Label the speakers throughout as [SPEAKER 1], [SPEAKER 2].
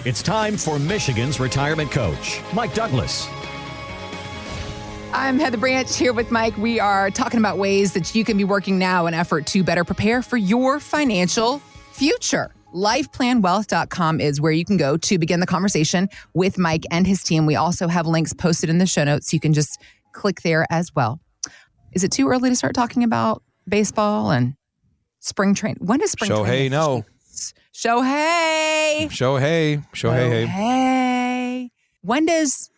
[SPEAKER 1] It's time for Michigan's retirement coach, Mike Douglas.
[SPEAKER 2] I'm Heather Branch here with Mike. We are talking about ways that you can be working now in effort to better prepare for your financial future. LifePlanWealth.com is where you can go to begin the conversation with Mike and his team. We also have links posted in the show notes. You can just click there as well. Is it too early to start talking about baseball and spring training? When is spring training? Shohei. When does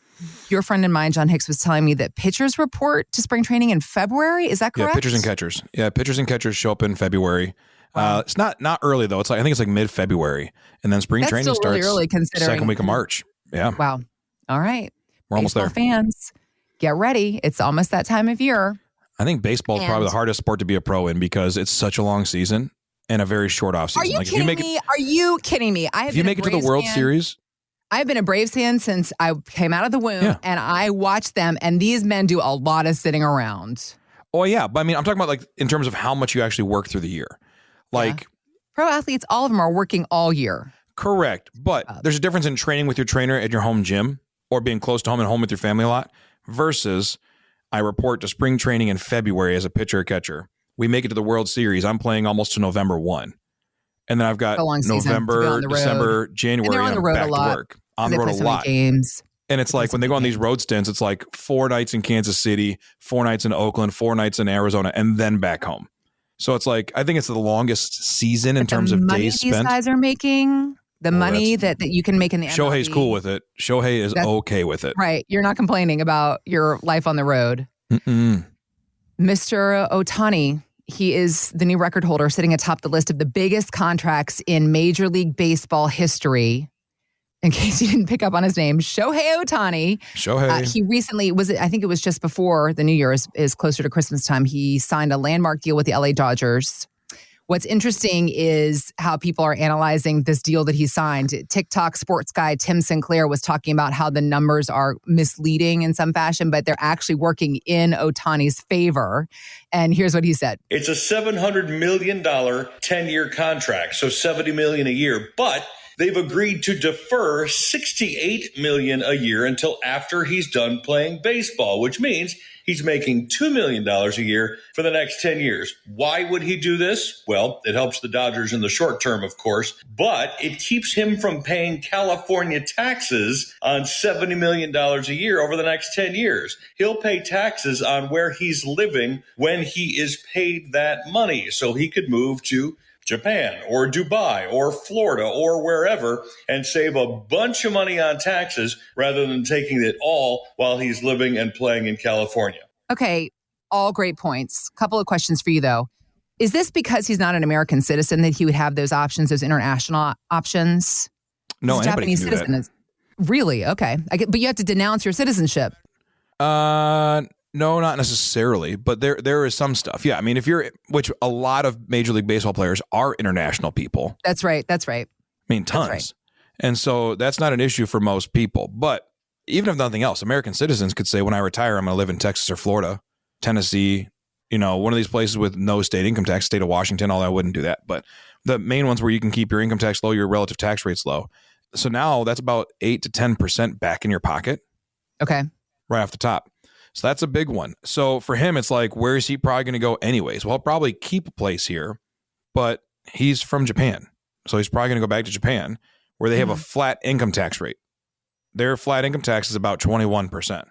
[SPEAKER 2] your friend and mine, John Hicks, was telling me that pitchers report to spring training in February? Is that correct?
[SPEAKER 3] Yeah, pitchers and catchers. Pitchers and catchers show up in February. Wow. It's not early though. I think it's like mid-February, and then spring training starts really early considering second week of March. Yeah.
[SPEAKER 2] Wow. All right.
[SPEAKER 3] We're almost there.
[SPEAKER 2] Fans, get ready. It's almost that time of year.
[SPEAKER 3] I think baseball is probably the hardest sport to be a pro in because it's such a long season and a very short off season.
[SPEAKER 2] Are you kidding me? Are you kidding me?
[SPEAKER 3] If you make it to the World Series.
[SPEAKER 2] I've been a Braves fan since I came out of the womb, and I watch them, and these men do a lot of sitting around.
[SPEAKER 3] Oh, yeah. But I mean, I'm talking about like in terms of how much you actually work through the year. Like
[SPEAKER 2] pro athletes, all of them are working all year.
[SPEAKER 3] Correct. But there's a difference in training with your trainer at your home gym or being close to home and home with your family a lot versus I report to spring training in February as a pitcher or catcher. We make it to the World Series. I'm playing almost to November 1. And then I've got November, December, January, and I'm back to work. On the road a lot.
[SPEAKER 2] Games.
[SPEAKER 3] And it's like when they go on these road stints, it's like 4 nights in Kansas City, 4 nights in Oakland, 4 nights in Arizona, and then back home. So it's like, I think it's the longest season in terms of days spent.
[SPEAKER 2] These guys are making the money that you can make in the MLB.
[SPEAKER 3] Shohei's cool with it. Shohei is okay with it.
[SPEAKER 2] Right. You're not complaining about your life on the road. Mr. Ohtani, he is the new record holder sitting atop the list of the biggest contracts in Major League Baseball history. In case you didn't pick up on his name, Shohei Ohtani. He recently, I think it was just before the New Year is closer to Christmas time, he signed a landmark deal with the LA Dodgers. What's interesting is how people are analyzing this deal that he signed. TikTok sports guy Tim Sinclair was talking about how the numbers are misleading in some fashion, but they're actually working in Ohtani's favor. And here's what he said.
[SPEAKER 4] It's a $700 million 10-year contract, so $70 million a year, but they've agreed to defer $68 million a year until after he's done playing baseball, which means he's making $2 million a year for the next 10 years. Why would he do this? Well, it helps the Dodgers in the short term, of course, but it keeps him from paying California taxes on $70 million a year over the next 10 years. He'll pay taxes on where he's living when he is paid that money, so he could move to Japan or Dubai or Florida or wherever and save a bunch of money on taxes rather than taking it all while he's living and playing in California.
[SPEAKER 2] Okay, all great points. Couple of questions for you, though. Is this because he's not an American citizen that he would have those options, those international options?
[SPEAKER 3] No,
[SPEAKER 2] he's a
[SPEAKER 3] anybody
[SPEAKER 2] Japanese
[SPEAKER 3] can do
[SPEAKER 2] citizen. Really? Okay. But you have to denounce your citizenship.
[SPEAKER 3] No, not necessarily, but there is some stuff. Yeah, I mean, which a lot of Major League Baseball players are international people.
[SPEAKER 2] That's right.
[SPEAKER 3] I mean, tons. Right. And so that's not an issue for most people. But even if nothing else, American citizens could say, when I retire, I'm going to live in Texas or Florida, Tennessee, one of these places with no state income tax, state of Washington, although I wouldn't do that. But the main ones where you can keep your income tax low, your relative tax rates low. So now that's about 8 to 10% back in your pocket.
[SPEAKER 2] Okay.
[SPEAKER 3] Right off the top. So that's a big one. So for him, it's like, where is he probably going to go anyways? Well, he'll probably keep a place here, but he's from Japan. So he's probably going to go back to Japan where they have a flat income tax rate. Their flat income tax is about 21%.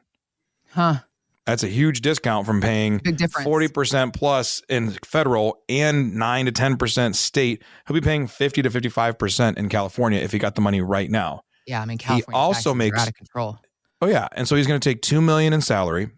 [SPEAKER 2] Huh.
[SPEAKER 3] That's a huge discount from paying 40% plus in federal and 9 to 10% state. He'll be paying 50 to 55% in California if he got the money right now.
[SPEAKER 2] Yeah, I mean, California
[SPEAKER 3] he also makes
[SPEAKER 2] out of control.
[SPEAKER 3] Oh, yeah. And so he's going to take $2 million in salary.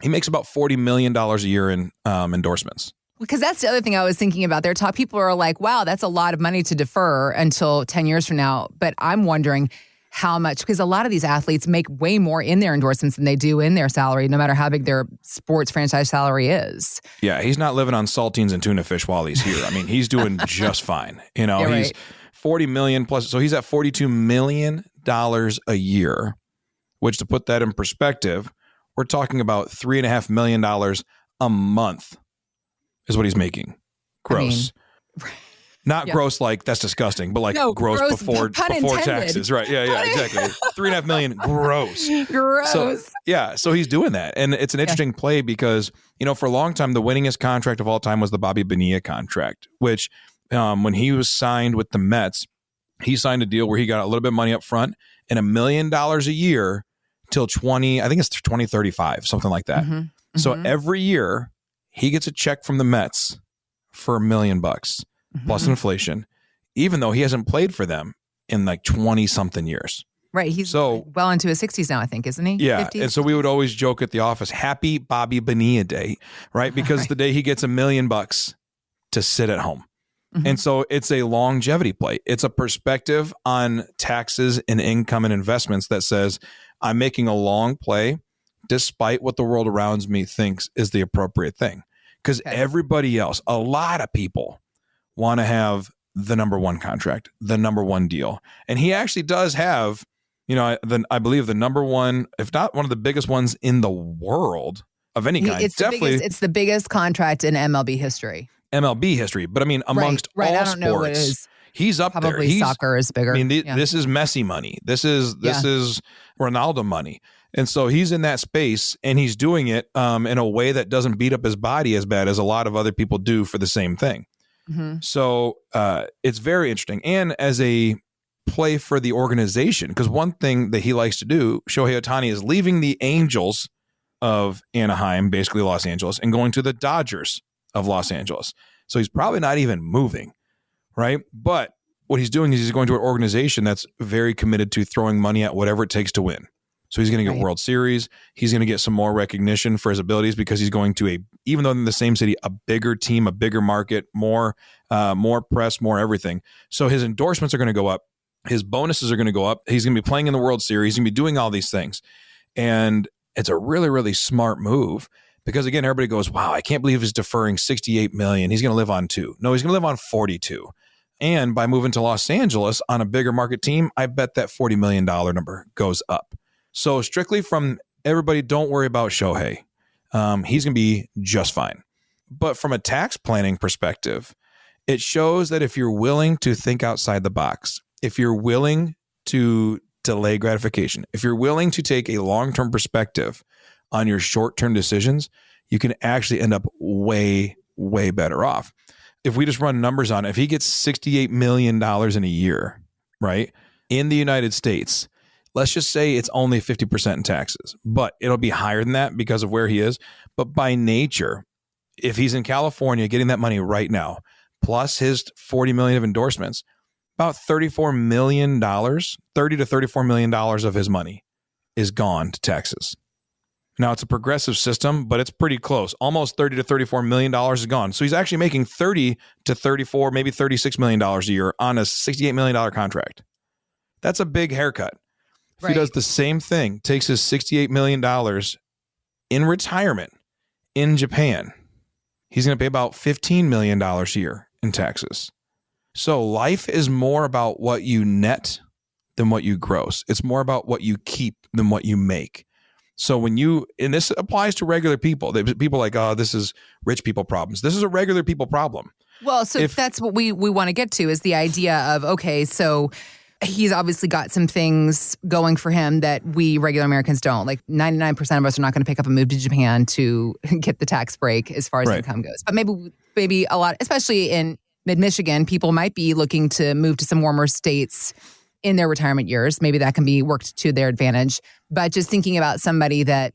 [SPEAKER 3] He makes about $40 million a year in endorsements.
[SPEAKER 2] Because that's the other thing I was thinking about. People are like, wow, that's a lot of money to defer until 10 years from now. But I'm wondering how much, because a lot of these athletes make way more in their endorsements than they do in their salary, no matter how big their sports franchise salary is.
[SPEAKER 3] Yeah, he's not living on saltines and tuna fish while he's here. I mean, he's doing just fine. He's
[SPEAKER 2] right.
[SPEAKER 3] $40 million plus. So he's at $42 million a year. Which, to put that in perspective, we're talking about $3.5 million a month is what he's making. Gross. Not gross like that's disgusting, but like gross before taxes. Right. Yeah, exactly. $3.5 million, gross.
[SPEAKER 2] Gross.
[SPEAKER 3] So he's doing that. And it's an interesting play because, for a long time, the winningest contract of all time was the Bobby Bonilla contract, which when he was signed with the Mets, he signed a deal where he got a little bit of money up front and $1 million a year till 2035, something like that. So every year he gets a check from the Mets for $1 million plus inflation, even though he hasn't played for them in like 20 something years.
[SPEAKER 2] Right. He's well into his 60s now, I think, isn't he?
[SPEAKER 3] Yeah.
[SPEAKER 2] 50s?
[SPEAKER 3] And so we would always joke at the office, happy Bobby Bonilla Day, right? Because the day he gets $1 million to sit at home. And so it's a longevity play. It's a perspective on taxes and income and investments that says I'm making a long play despite what the world around me thinks is the appropriate thing. Because everybody else, a lot of people want to have the number one contract, the number one deal. And he actually does have, I believe the number one, if not one of the biggest ones in the world of any kind.
[SPEAKER 2] It's the biggest contract in MLB history.
[SPEAKER 3] But I mean, amongst all
[SPEAKER 2] I don't
[SPEAKER 3] sports,
[SPEAKER 2] know what it is.
[SPEAKER 3] He's up
[SPEAKER 2] Probably
[SPEAKER 3] there. Probably
[SPEAKER 2] soccer is bigger.
[SPEAKER 3] I mean, this is Messi money. This is Ronaldo money. And so he's in that space and he's doing it in a way that doesn't beat up his body as bad as a lot of other people do for the same thing. So it's very interesting. And as a play for the organization, because one thing that he likes to do, Shohei Ohtani, is leaving the Angels of Anaheim, basically Los Angeles, and going to the Dodgers of Los Angeles. So he's probably not even moving, right? But what he's doing is he's going to an organization that's very committed to throwing money at whatever it takes to win. So he's going to get World Series. He's going to get some more recognition for his abilities because he's going to even though in the same city, a bigger team, a bigger market, more press, more everything. So his endorsements are going to go up. His bonuses are going to go up. He's going to be playing in the World Series. He's going to be doing all these things. And it's a really, really smart move because, again, everybody goes, wow, I can't believe he's deferring $68 million. He's going to live on 2. No, he's going to live on 42. And by moving to Los Angeles on a bigger market team, I bet that $40 million number goes up. So strictly from everybody, don't worry about Shohei. He's going to be just fine. But from a tax planning perspective, it shows that if you're willing to think outside the box, if you're willing to delay gratification, if you're willing to take a long-term perspective on your short-term decisions, you can actually end up way, way better off. If we just run numbers on it, if he gets $68 million in a year, right, in the United States, let's just say it's only 50% in taxes, but it'll be higher than that because of where he is. But by nature, if he's in California getting that money right now, plus his $40 million of endorsements, about $34 million, $30 to $34 million of his money is gone to taxes. Now, it's a progressive system, but it's pretty close. Almost $30 to $34 million is gone. So he's actually making $30 to $34, maybe $36 million a year on a $68 million contract. That's a big haircut. If he does the same thing, takes his $68 million in retirement in Japan, he's going to pay about $15 million a year in taxes. So life is more about what you net than what you gross. It's more about what you keep than what you make. So and this applies to regular people. People are like, oh, this is rich people problems. This is a regular people problem.
[SPEAKER 2] Well, so that's what we want to get to is the idea of, okay, so he's obviously got some things going for him that we regular Americans don't. Like 99% of us are not going to pick up and move to Japan to get the tax break as far as income goes. But maybe a lot, especially in mid-Michigan, people might be looking to move to some warmer states in their retirement years. Maybe that can be worked to their advantage. But just thinking about somebody that,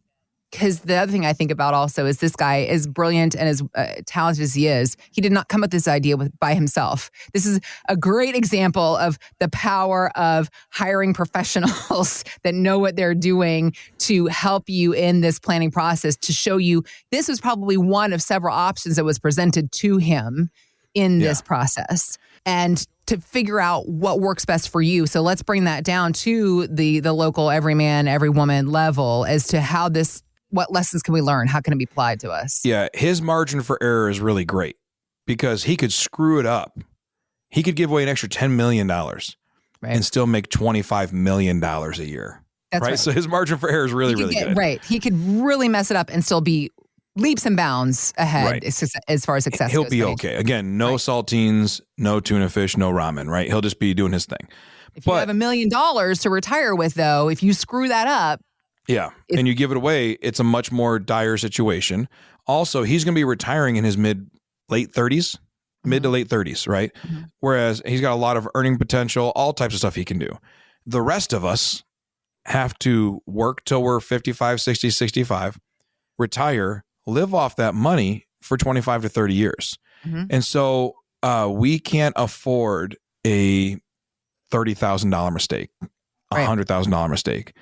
[SPEAKER 2] because the other thing I think about also is this guy, as brilliant and as talented as he is, he did not come up with this idea by himself. This is a great example of the power of hiring professionals that know what they're doing to help you in this planning process, to show you this was probably one of several options that was presented to him in this process. And to figure out what works best for you. So let's bring that down to the local every man, every woman level as to how what lessons can we learn? How can it be applied to us? Yeah,
[SPEAKER 3] his margin for error is really great because he could screw it up. He could give away an extra $10 million and still make $25 million a year. That's right. So his margin for error is really, really good.
[SPEAKER 2] Right. He could really mess it up and still be leaps and bounds ahead
[SPEAKER 3] Right.
[SPEAKER 2] as far as success
[SPEAKER 3] He'll
[SPEAKER 2] goes.
[SPEAKER 3] be okay. Again, no saltines, no tuna fish, no ramen, right? He'll just be doing his thing.
[SPEAKER 2] If you have $1 million to retire with, though, if you screw that up.
[SPEAKER 3] Yeah, and you give it away, it's a much more dire situation. Also, he's going to be retiring in his mid to late 30s, right? Mm-hmm. Whereas he's got a lot of earning potential, all types of stuff he can do. The rest of us have to work till we're 55, 60, 65, retire, live off that money for 25 to 30 years. Mm-hmm. And so we can't afford a $30,000 mistake, $100,000 mistake.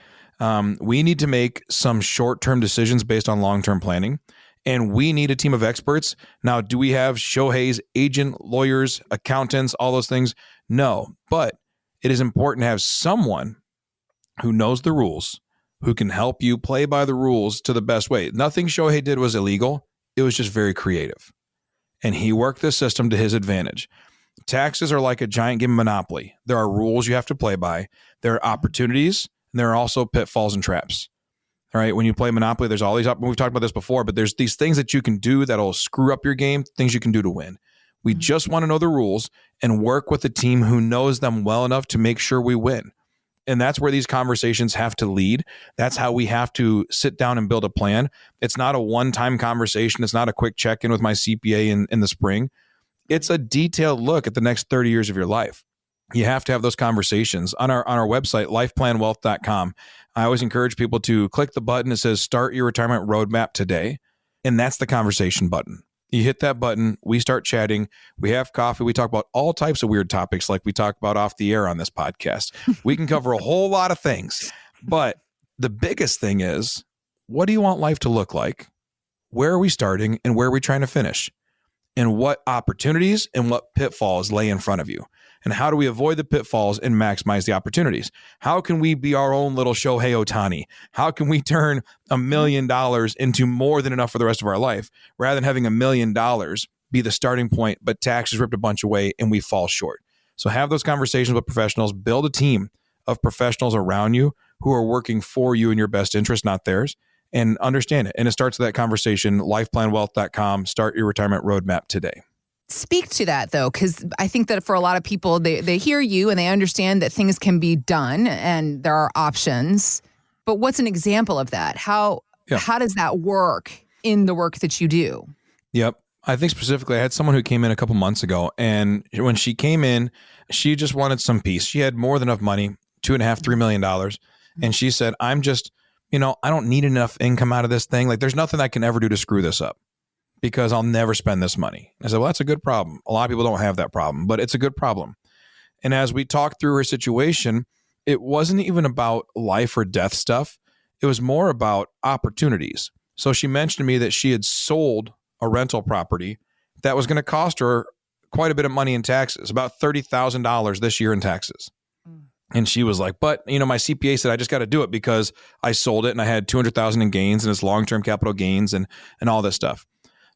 [SPEAKER 3] We need to make some short-term decisions based on long-term planning, and we need a team of experts. Now, do we have Shohei's agent, lawyers, accountants, all those things? No, but it is important to have someone who knows the rules, who can help you play by the rules to the best way. Nothing Shohei did was illegal. It was just very creative, and he worked the system to his advantage. Taxes are like a giant game of Monopoly. There are rules you have to play by. There are opportunities, and there are also pitfalls and traps. All right. When you play Monopoly, there's all these, we've talked about this before, but there's these things that you can do that'll screw up your game, things you can do to win. We just want to know the rules and work with a team who knows them well enough to make sure we win. And that's where these conversations have to lead. That's how we have to sit down and build a plan. It's not a one-time conversation. It's not a quick check-in with my CPA in the spring. It's a detailed look at the next 30 years of your life. You have to have those conversations on our website, lifeplanwealth.com. I always encourage people to click the button that says start your retirement roadmap today. And that's the conversation button. You hit that button, we start chatting, we have coffee, we talk about all types of weird topics like we talk about off the air on this podcast. We can cover a whole lot of things, but the biggest thing is, what do you want life to look like? Where are we starting and where are we trying to finish? And what opportunities and what pitfalls lay in front of you? And how do we avoid the pitfalls and maximize the opportunities? How can we be our own little Shohei Ohtani? How can we turn $1 million into more than enough for the rest of our life, rather than having $1 million be the starting point, but taxes ripped a bunch away and we fall short? So have those conversations with professionals, build a team of professionals around you who are working for you in your best interest, not theirs, and understand it. And it starts with that conversation, lifeplanwealth.com. Start your retirement roadmap today.
[SPEAKER 2] Speak to that, though, because I think that for a lot of people, they hear you and they understand that things can be done and there are options. But what's an example of that? How does that work in the work that you do?
[SPEAKER 3] Yep. I think specifically, I had someone who came in a couple months ago, and when she came in, she just wanted some peace. She had more than enough money, $2.5–3 million. And she said, I'm just, I don't need enough income out of this thing. Like, there's nothing I can ever do to screw this up, because I'll never spend this money. I said, well, that's a good problem. A lot of people don't have that problem, but it's a good problem. And as we talked through her situation, it wasn't even about life or death stuff. It was more about opportunities. So she mentioned to me that she had sold a rental property that was going to cost her quite a bit of money in taxes, about $30,000 this year in taxes. And she was like, but, my CPA said I just got to do it because I sold it and I had $200,000 in gains and it's long-term capital gains and all this stuff.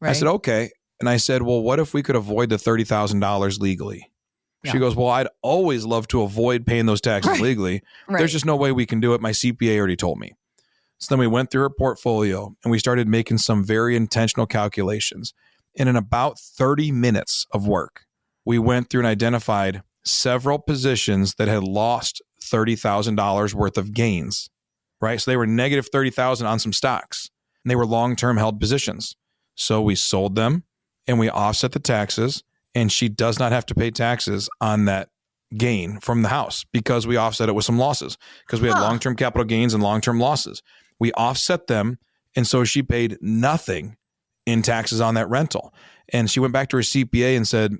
[SPEAKER 3] Right. I said, okay. And I said, well, what if we could avoid the $30,000 legally? Yeah. She goes, well, I'd always love to avoid paying those taxes legally. Right. There's just no way we can do it. My CPA already told me. So then we went through her portfolio and we started making some very intentional calculations. And in about 30 minutes of work, we went through and identified several positions that had lost $30,000 worth of gains, right? So they were negative $30,000 on some stocks, and they were long-term held positions. So we sold them and we offset the taxes, and she does not have to pay taxes on that gain from the house because we offset it with some losses, because we had long-term capital gains and long-term losses. We offset them. And so she paid nothing in taxes on that rental. And she went back to her CPA and said,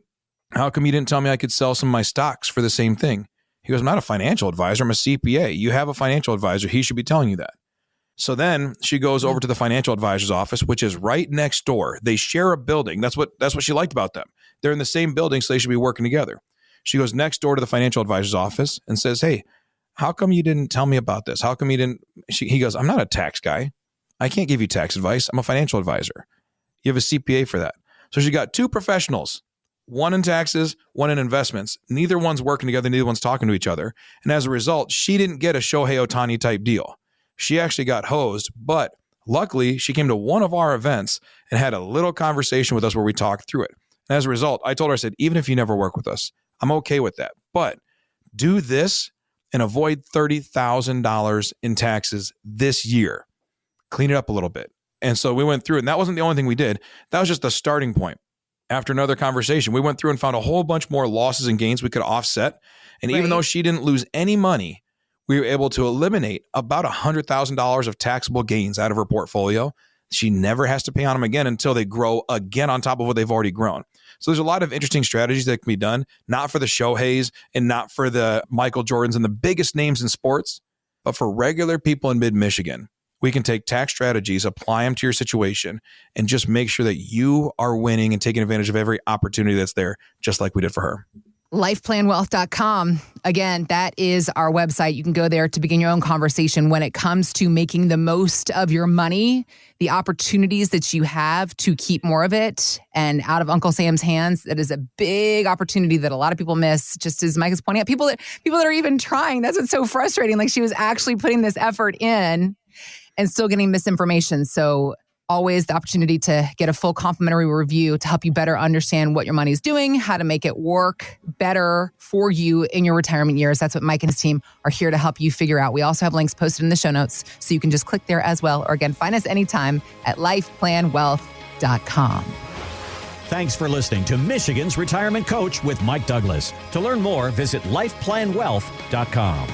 [SPEAKER 3] how come you didn't tell me I could sell some of my stocks for the same thing? He goes, I'm not a financial advisor. I'm a CPA. You have a financial advisor. He should be telling you that. So then she goes over to the financial advisor's office, which is right next door. They share a building. That's what she liked about them. They're in the same building, so they should be working together. She goes next door to the financial advisor's office and says, hey, how come you didn't tell me about this? How come you didn't? He goes, I'm not a tax guy. I can't give you tax advice. I'm a financial advisor. You have a CPA for that. So she got two professionals, one in taxes, one in investments. Neither one's working together. Neither one's talking to each other. And as a result, she didn't get a Shohei Ohtani type deal. She actually got hosed, but Luckily, she came to one of our events and had a little conversation with us where we talked through it. And as a result, I told her, I said, even if you never work with us, I'm okay with that. But do this and avoid $30,000 in taxes this year. Clean it up a little bit. And so we went through it. And that wasn't the only thing we did. That was just the starting point. After another conversation, we went through and found a whole bunch more losses and gains we could offset. And even though she didn't lose any money, we were able to eliminate about $100,000 of taxable gains out of her portfolio. She never has to pay on them again until they grow again on top of what they've already grown. So there's a lot of interesting strategies that can be done, not for the Shoheis and not for the Michael Jordans and the biggest names in sports, but for regular people in mid-Michigan. We can take tax strategies, apply them to your situation, and just make sure that you are winning and taking advantage of every opportunity that's there, just like we did for her.
[SPEAKER 2] Lifeplanwealth.com. Again, that is our website. You can go there to begin your own conversation when it comes to making the most of your money, the opportunities that you have to keep more of it and out of Uncle Sam's hands. That is a big opportunity that a lot of people miss, just as Mike is pointing out. People that are even trying. That's what's so frustrating. Like, she was actually putting this effort in and still getting misinformation. So always the opportunity to get a full complimentary review to help you better understand what your money is doing, how to make it work better for you in your retirement years. That's what Mike and his team are here to help you figure out. We also have links posted in the show notes, so you can just click there as well. Or again, find us anytime at lifeplanwealth.com.
[SPEAKER 1] Thanks for listening to Michigan's Retirement Coach with Mike Douglas. To learn more, visit lifeplanwealth.com.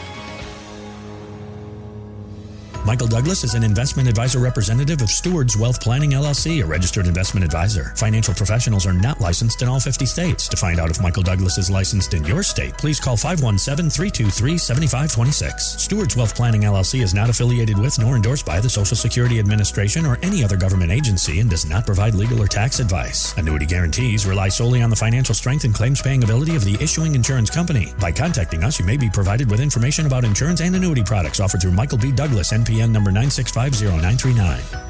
[SPEAKER 5] Michael Douglas is an investment advisor representative of Stewards Wealth Planning, LLC, a registered investment advisor. Financial professionals are not licensed in all 50 states. To find out if Michael Douglas is licensed in your state, please call 517-323-7526. Stewards Wealth Planning, LLC is not affiliated with nor endorsed by the Social Security Administration or any other government agency and does not provide legal or tax advice. Annuity guarantees rely solely on the financial strength and claims-paying ability of the issuing insurance company. By contacting us, you may be provided with information about insurance and annuity products offered through Michael B. Douglas, NPN number 9650939.